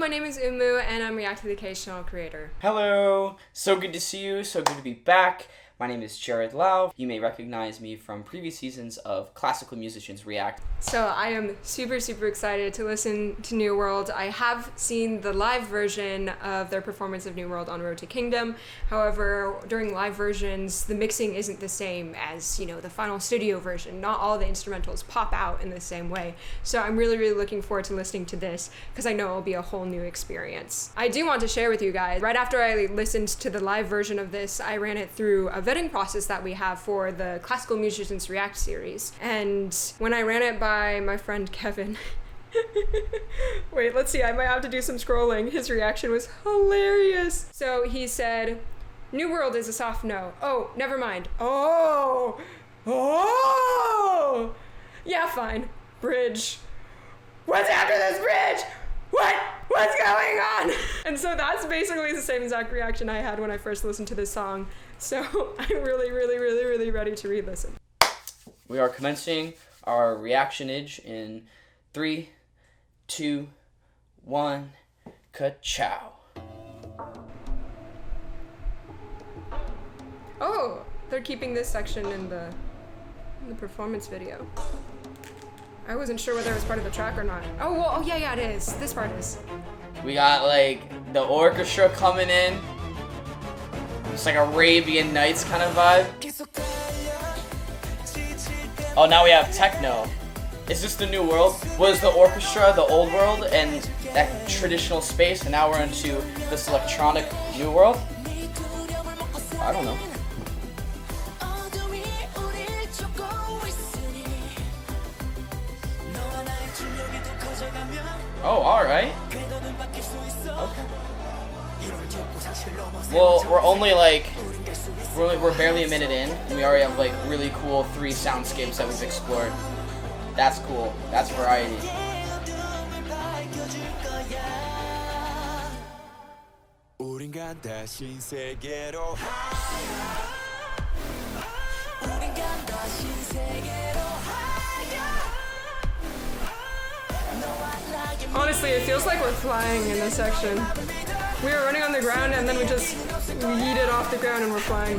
my name is Umu, and I'm React to the Occasional Creator. Hello! So good to see you, so good to be back. My name is Jarod. You may recognize me from previous seasons of Classical Musicians React. So I am super excited to listen to New World. I have seen the live version of their performance of New World on Road to Kingdom. However, during live versions, the mixing isn't the same as, the final studio version. Not all the instrumentals pop out in the same way. So I'm really looking forward to listening to this because I know it'll be a whole new experience. I do want to share with you guys, right after I listened to the live version of this, I ran it through a vetting process that we have for the Classical Musicians React series. And when I ran it by my friend Kevin, wait, let's see, I might have to do some scrolling. His reaction was hilarious. So he said, New World is a soft no. Oh, never mind. Oh, yeah, fine. Bridge. What's after this bridge? What's going on? And so that's basically the same exact reaction I had when I first listened to this song. So I'm really ready to re-listen. We are commencing our reactionage in 3, 2, 1, ka-chow. Oh, they're keeping this section in the performance video. I wasn't sure whether it was part of the track or not. Oh, yeah, it is. This part is. We got the orchestra coming in. It's like Arabian Nights kind of vibe. Oh, now we have techno. Is this the new world? Was the orchestra the old world and that traditional space, and now we're into this electronic new world? I don't know. Oh, alright. Okay. Well, we're only we're barely a minute in, and we already have really cool 3 soundscapes that we've explored. That's cool. That's variety. Honestly, it feels like we're flying in this section. We were running on the ground and then we just yeeted off the ground and we're flying.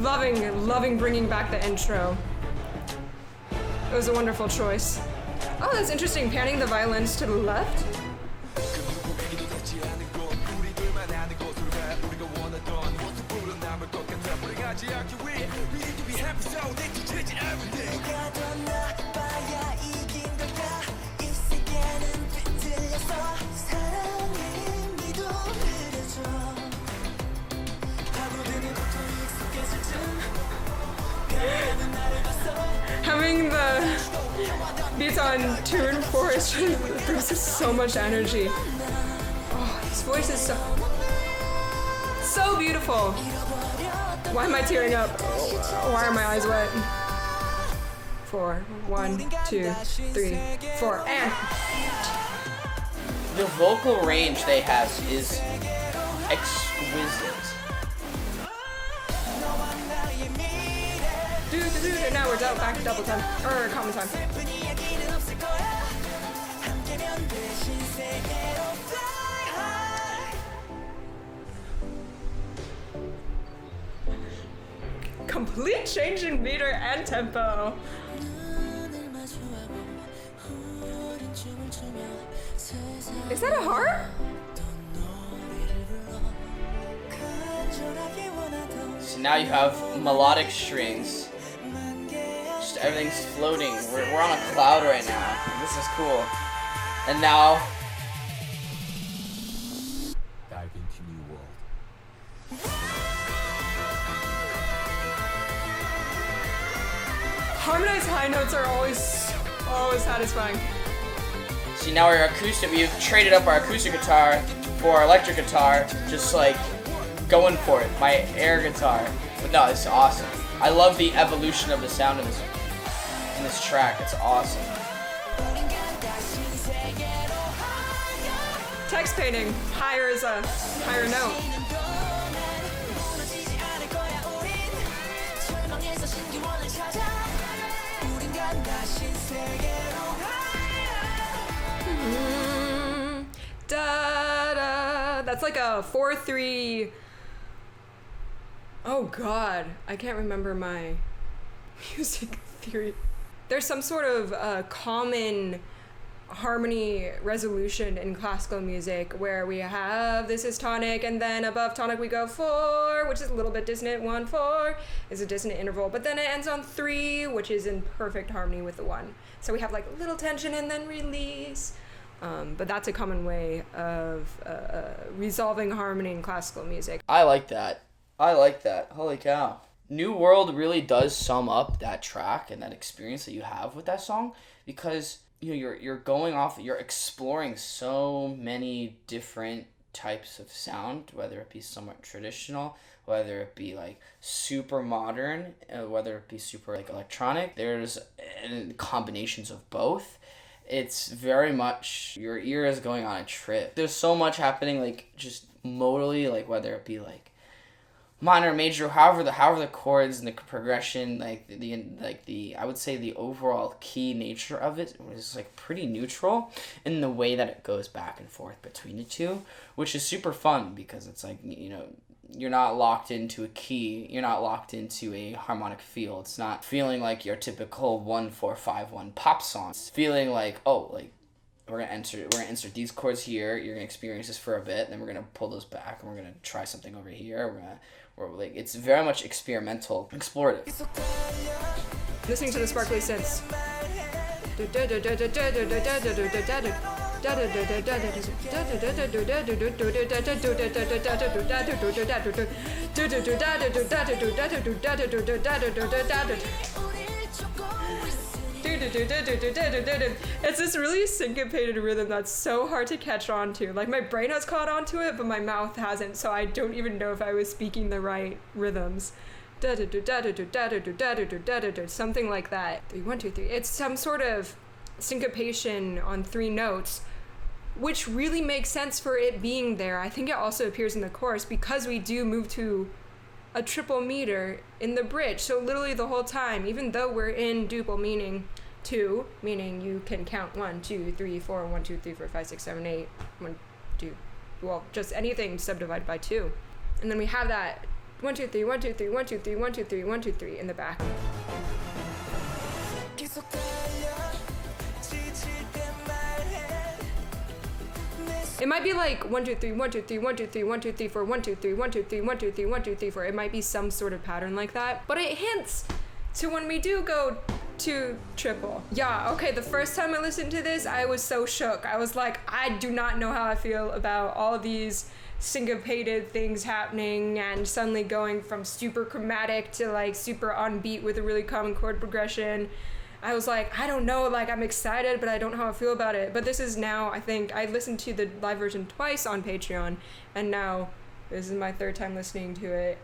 Loving bringing back the intro. It was a wonderful choice. Oh, that's interesting, panning the violins to the left. Having the beats on 2 and 4 is just produces so much energy. Oh, his voice is so beautiful. Why am I tearing up? Why are my eyes wet? 4, 1, 2, 3, 4, and the vocal range they have is exquisite. Now we're back to double time, or common time. Complete change in meter and tempo. Is that a harp? So now you have melodic strings. Just everything's floating. We're on a cloud right now. This is cool. And now dive into New World. Harmonized high notes are always satisfying. see now we've traded up our acoustic guitar for our electric guitar, just going for it. My air guitar. But no, it's awesome. I love the evolution of the sound in this track. It's awesome. Text painting. Higher is a higher note. Da da. That's like a 4/3. Oh God, I can't remember my music theory. There's some sort of common harmony resolution in classical music where we have this is tonic and then above tonic we go 4, which is a little bit dissonant. 1 4 is a dissonant interval, but then it ends on 3, which is in perfect harmony with the 1. So we have like a little tension and then release. But that's a common way of resolving harmony in classical music. I like that. Holy cow. New World really does sum up that track and that experience that you have with that song, because you're exploring so many different types of sound, whether it be somewhat traditional, whether it be like super modern, whether it be super like electronic. There's combinations of both. It's very much, your ear is going on a trip. There's so much happening, like just modally, like whether it be like minor, major, however the chords and the progression, like the I would say the overall key nature of it was like pretty neutral in the way that it goes back and forth between the two, which is super fun because it's like, you're not locked into a key, you're not locked into a harmonic feel. It's not feeling like your typical 1-4-5-1 pop song. It's feeling like, oh, like we're gonna insert these chords here, you're gonna experience this for a bit, then we're gonna pull those back and we're gonna try something over here. It's very much experimental, explorative. Listening to the sparkly synths. It's this really syncopated rhythm that's so hard to catch on to. Like my brain has caught on to it, but my mouth hasn't, so I don't even know if I was speaking the right rhythms. Something like that. 3 1 2 3. It's some sort of syncopation on 3 notes, which really makes sense for it being there. I think it also appears in the chorus because we do move to a triple meter in the bridge. So literally the whole time, even though we're in duple, meaning 2, meaning you can count 1 2 3 4 1 2 3 4 5 6 7 8 1 2, well, just anything subdivided by 2, and then we have that 1 2 3 1 2 3 1 2 3 1 2 3 1 2 3 in the back. It might be like 1 2 3 1 2 3 1 2 3 1 2 3 4 1 2 3 1 2 3 1 2 3 1 2 3 4. It might be some sort of pattern like that, but it hints to when we do go to triple. Yeah, okay, the first time I listened to this, I was so shook. I was like, I do not know how I feel about all these syncopated things happening and suddenly going from super chromatic to like super on beat with a really common chord progression. I was like, I don't know, like I'm excited, but I don't know how I feel about it. But this is now, I think, I listened to the live version twice on Patreon, and now this is my 3rd time listening to it.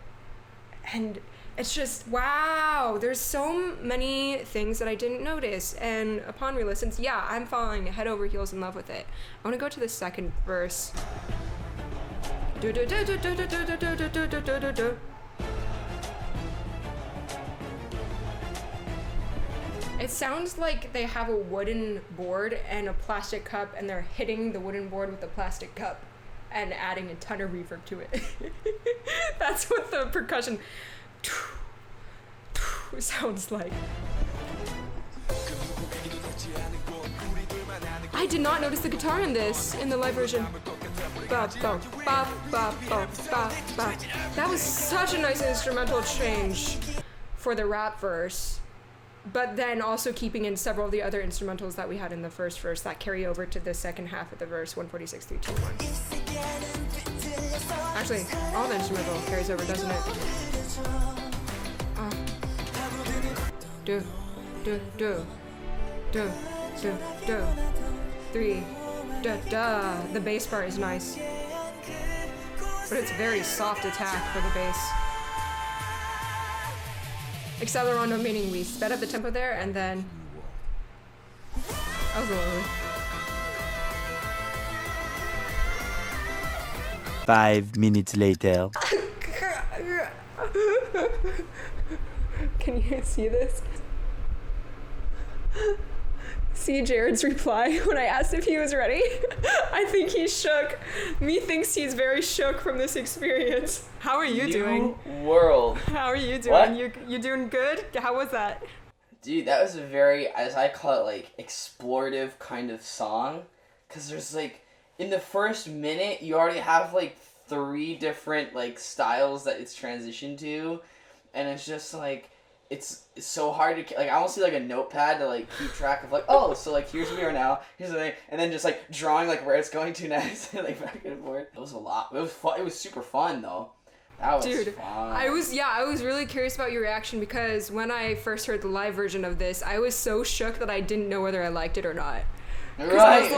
And it's just, wow, there's so many things that I didn't notice. And upon re-listens, yeah, I'm falling head over heels in love with it. I want to go to the 2nd verse. It sounds like they have a wooden board and a plastic cup, and they're hitting the wooden board with the plastic cup and adding a ton of reverb to it. That's what the percussion sounds like. I did not notice the guitar in this, in the live version. Ba, ba, ba, ba, ba, ba, ba. That was such a nice instrumental change for the rap verse, but then also keeping in several of the other instrumentals that we had in the first verse that carry over to the second half of the verse, 146 3 2 1. Actually, all the instrumental carries over, doesn't it? Do, do, do, do, do, do. 3, da, da. The bass part is nice, but it's very soft attack for the bass. Accelerando, meaning we sped up the tempo there, and then that was a little. 5 minutes later. Can you see this? see Jarod's reply when I asked if he was ready? I think he's shook. Methinks he's very shook from this experience. How are you doing? New World. How are you doing? What? You doing good? How was that? Dude, that was a very, as I call it, like, explorative kind of song. Because there's, like, in the first minute, you already have, like, 3 different, like, styles that it's transitioned to. And it's just, like, it's so hard to, like, I almost see, like, a notepad to, like, keep track of, like, oh, so, like, here's where we are now, here's the thing, and then just, like, drawing, like, where it's going to next, like, back and forth. It was a lot. It was fun. It was super fun, though. That was Dude, fun. I was really curious about your reaction because when I first heard the live version of this, I was so shook that I didn't know whether I liked it or not. Because I was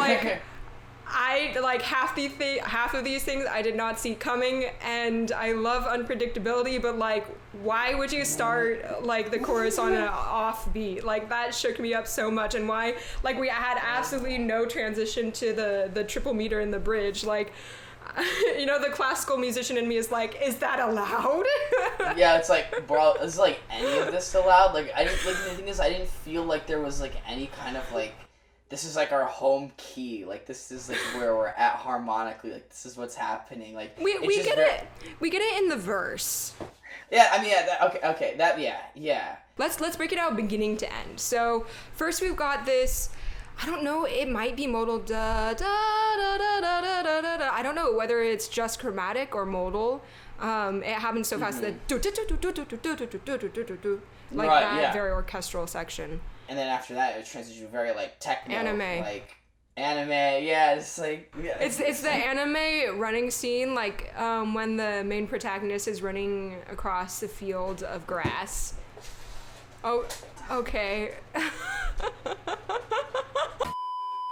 like, half of these things I did not see coming, and I love unpredictability, but like, why would you start like the chorus on an offbeat? Like, that shook me up so much. And why, like, we had absolutely no transition to the triple meter in the bridge. Like, you know, the classical musician in me is like, is that allowed? Yeah, it's like, bro, is like any of this allowed? Like, I didn't, like, the thing is, I didn't feel like there was like any kind of like, this is like our home key, like this is like where we're at harmonically, like this is what's happening, like we get it. We get it in the verse. Yeah, I mean, yeah, okay, that, yeah. Let's break it out beginning to end. So first we've got this, I don't know, it might be modal da da da da da da da da da. I don't know whether it's just chromatic or modal. It happens so fast that do do do do do do do do do do do do, like that very orchestral section. And then after that, it transitions very like techno, anime. like anime. Yeah, it's like it's the anime running scene, like when the main protagonist is running across the field of grass. Oh, okay.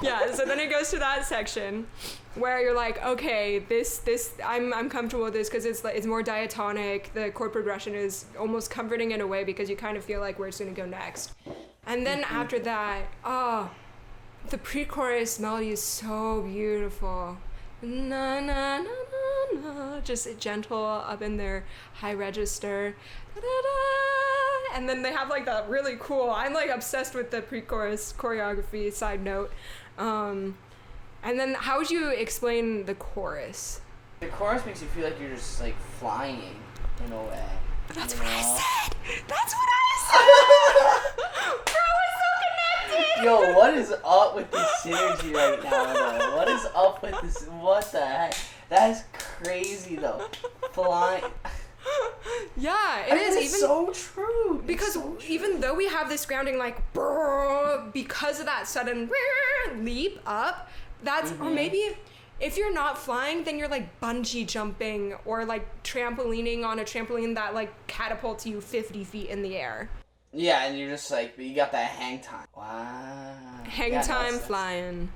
Yeah, so then it goes to that section where you're like, okay, this I'm comfortable with this because it's more diatonic. The chord progression is almost comforting in a way because you kind of feel like where it's gonna go next. And then after that, the pre-chorus melody is so beautiful. Na na na na na, just gentle up in their high register. Da, da, da. And then they have like that really cool, I'm like obsessed with the pre-chorus choreography, side note. And then how would you explain the chorus? The chorus makes you feel like you're just like flying in a way. That's what I said! That's what I said! Bro, we're so connected! Yo, what is up with this synergy right now, though? What is up with this? What the heck? That is crazy, though. Flying. Yeah, it is. It's so true. Because even though we have this grounding, like, because of that sudden leap up, that's, or maybe if you're not flying, then you're like bungee jumping or like trampolining on a trampoline that like catapults you 50 feet in the air. Yeah, and you're just like, you got that hang time. Wow. Hang time flying.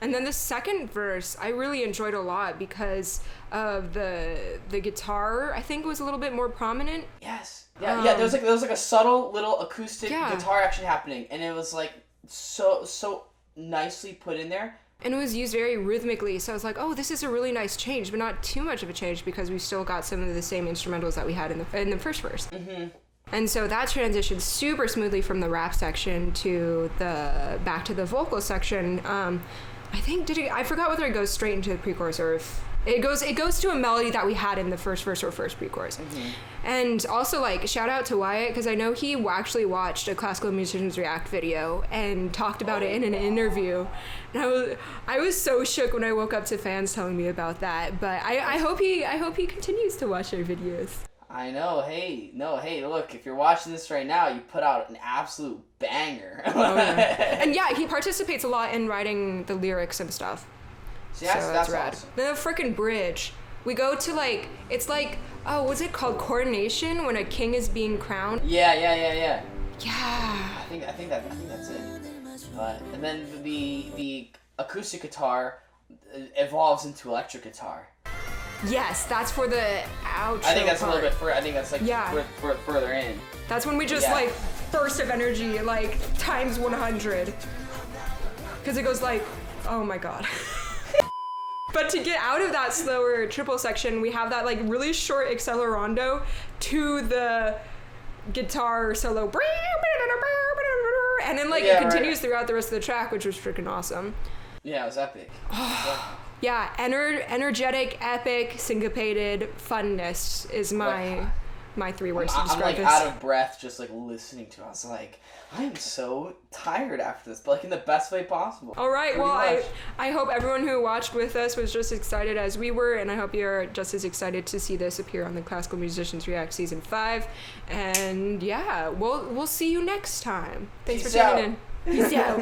And then the second verse, I really enjoyed a lot because of the guitar, I think was a little bit more prominent. Yes. Yeah, there was like a subtle little acoustic guitar action happening, and it was like so nicely put in there. And it was used very rhythmically, so I was like, oh, this is a really nice change, but not too much of a change because we still got some of the same instrumentals that we had in the first verse. Mm-hmm. And so that transitioned super smoothly from the rap section to back to the vocal section. I think I forgot whether it goes straight into the pre-chorus or if it goes to a melody that we had in the first verse or first pre-chorus. Mm-hmm. And also, like, shout out to Wyatt because I know he actually watched a Classical Musicians React video and talked about it in an interview. And I was so shook when I woke up to fans telling me about that. But I hope he continues to watch our videos. I know. Hey, look, if you're watching this right now, you put out an absolute banger. Oh, yeah. And yeah, he participates a lot in writing the lyrics and stuff. See, that's rad. Awesome. The frickin' bridge. We go to like, it's like, oh, what's it called? Coronation when a king is being crowned. Yeah. Yeah. I think that's it. And then the acoustic guitar evolves into electric guitar. Yes, that's for the outro. I think that's part. A little bit further. I think that's like further in. That's when we just like burst of energy, like times 100. Because it goes like, oh my god. But to get out of that slower triple section, we have that like really short accelerando to the guitar solo, and then like Yeah, it continues right. throughout the rest of the track, which was freaking awesome. Yeah, it was epic. Yeah, energetic, epic, syncopated funness is my three words to I'm describe like this. out of breath just like listening to it. I was like, I am so tired after this, but like in the best way possible. All right, Pretty well, much. I hope everyone who watched with us was just as excited as we were, and I hope you're just as excited to see this appear on the Classical Musicians React Season 5. And yeah, we'll see you next time. Thanks Peace for tuning out. in. Peace out.